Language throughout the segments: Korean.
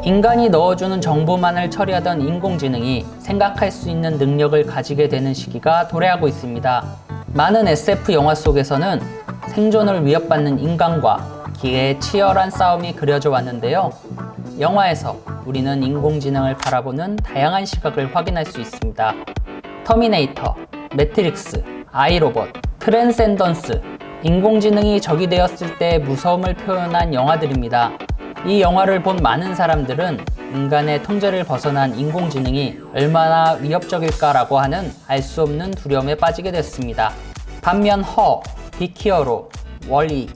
인간이 넣어주는 정보만을 처리하던 인공지능이 생각할 수 있는 능력을 가지게 되는 시기가 도래하고 있습니다. 많은 SF 영화 속에서는 생존을 위협받는 인간과 기계의 치열한 싸움이 그려져 왔는데요. 영화에서 우리는 인공지능을 바라보는 다양한 시각을 확인할 수 있습니다. 터미네이터, 매트릭스, 아이로봇, 트랜센던스, 인공지능이 적이 되었을 때의 무서움을 표현한 영화들입니다. 이 영화를 본 많은 사람들은 인간의 통제를 벗어난 인공지능이 얼마나 위협적일까라고 하는 알 수 없는 두려움에 빠지게 됐습니다. 반면 빅히어로, 월이,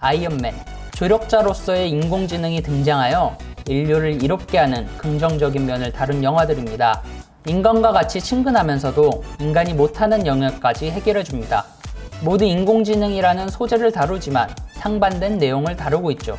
아이언맨, 조력자로서의 인공지능이 등장하여 인류를 이롭게 하는 긍정적인 면을 다룬 영화들입니다. 인간과 같이 친근하면서도 인간이 못하는 영역까지 해결해줍니다. 모두 인공지능이라는 소재를 다루지만 상반된 내용을 다루고 있죠.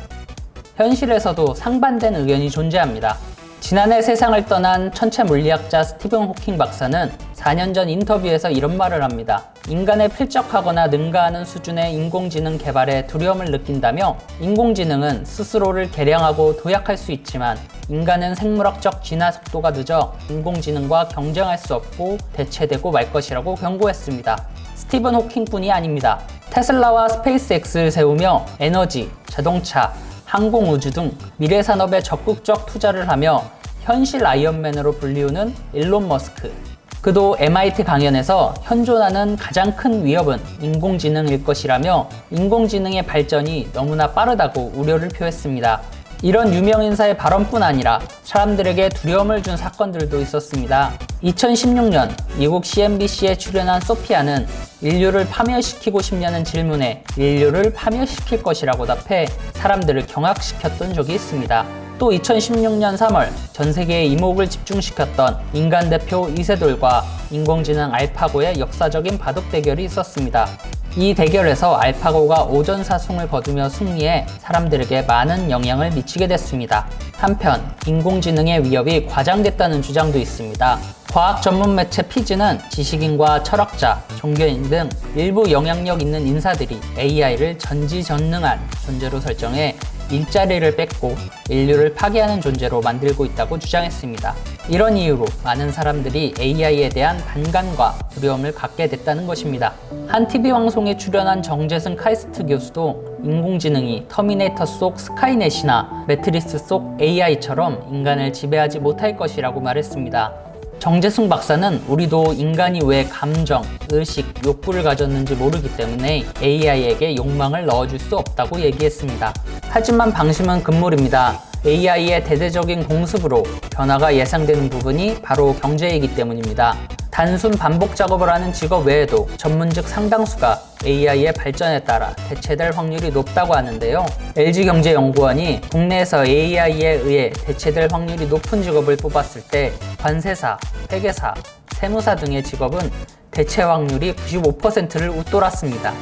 현실에서도 상반된 의견이 존재합니다. 지난해 세상을 떠난 천체 물리학자 스티븐 호킹 박사는 4년 전 인터뷰에서 이런 말을 합니다. 인간에 필적하거나 능가하는 수준의 인공지능 개발에 두려움을 느낀다며, 인공지능은 스스로를 개량하고 도약할 수 있지만 인간은 생물학적 진화 속도가 늦어 인공지능과 경쟁할 수 없고 대체되고 말 것이라고 경고했습니다. 스티븐 호킹뿐이 아닙니다. 테슬라와 스페이스X를 세우며 에너지, 자동차, 항공우주 등 미래 산업에 적극적 투자를 하며 현실 아이언맨으로 불리우는 일론 머스크. 그도 MIT 강연에서 현존하는 가장 큰 위협은 인공지능일 것이라며 인공지능의 발전이 너무나 빠르다고 우려를 표했습니다. 이런 유명인사의 발언뿐 아니라 사람들에게 두려움을 준 사건들도 있었습니다. 2016년 미국 CNBC에 출연한 소피아는 인류를 파멸시키고 싶냐는 질문에 인류를 파멸시킬 것이라고 답해 사람들을 경악시켰던 적이 있습니다. 또 2016년 3월 전 세계의 이목을 집중시켰던 인간 대표 이세돌과 인공지능 알파고의 역사적인 바둑 대결이 있었습니다. 이 대결에서 알파고가 오전사승을 거두며 승리해 사람들에게 많은 영향을 미치게 됐습니다. 한편 인공지능의 위협이 과장됐다는 주장도 있습니다. 과학 전문 매체 피즈는 지식인과 철학자, 종교인 등 일부 영향력 있는 인사들이 AI를 전지전능한 존재로 설정해 일자리를 뺏고 인류를 파괴하는 존재로 만들고 있다고 주장했습니다. 이런 이유로 많은 사람들이 AI에 대한 반감과 두려움을 갖게 됐다는 것입니다. 한 TV 방송에 출연한 정재승 카이스트 교수도 인공지능이 터미네이터 속 스카이넷이나 매트리스 속 AI처럼 인간을 지배하지 못할 것이라고 말했습니다. 정재승 박사는 우리도 인간이 왜 감정, 의식, 욕구를 가졌는지 모르기 때문에 AI에게 욕망을 넣어줄 수 없다고 얘기했습니다. 하지만 방심은 금물입니다. AI의 대대적인 공습으로 변화가 예상되는 부분이 바로 경제이기 때문입니다. 단순 반복 작업을 하는 직업 외에도 전문직 상당수가 AI의 발전에 따라 대체될 확률이 높다고 하는데요. LG경제연구원이 국내에서 AI에 의해 대체될 확률이 높은 직업을 뽑았을 때 관세사, 회계사, 세무사 등의 직업은 대체 확률이 95%를 웃돌았습니다.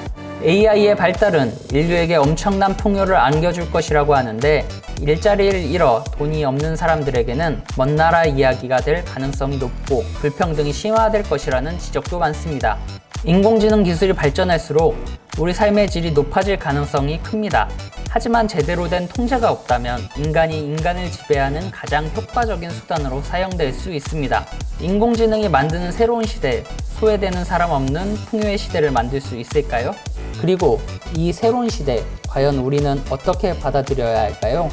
AI의 발달은 인류에게 엄청난 풍요를 안겨줄 것이라고 하는데, 일자리를 잃어 돈이 없는 사람들에게는 먼 나라 이야기가 될 가능성이 높고 불평등이 심화될 것이라는 지적도 많습니다. 인공지능 기술이 발전할수록 우리 삶의 질이 높아질 가능성이 큽니다. 하지만 제대로 된 통제가 없다면 인간이 인간을 지배하는 가장 효과적인 수단으로 사용될 수 있습니다. 인공지능이 만드는 새로운 시대, 소외되는 사람 없는 풍요의 시대를 만들 수 있을까요? 그리고 이 새로운 시대, 과연 우리는 어떻게 받아들여야 할까요?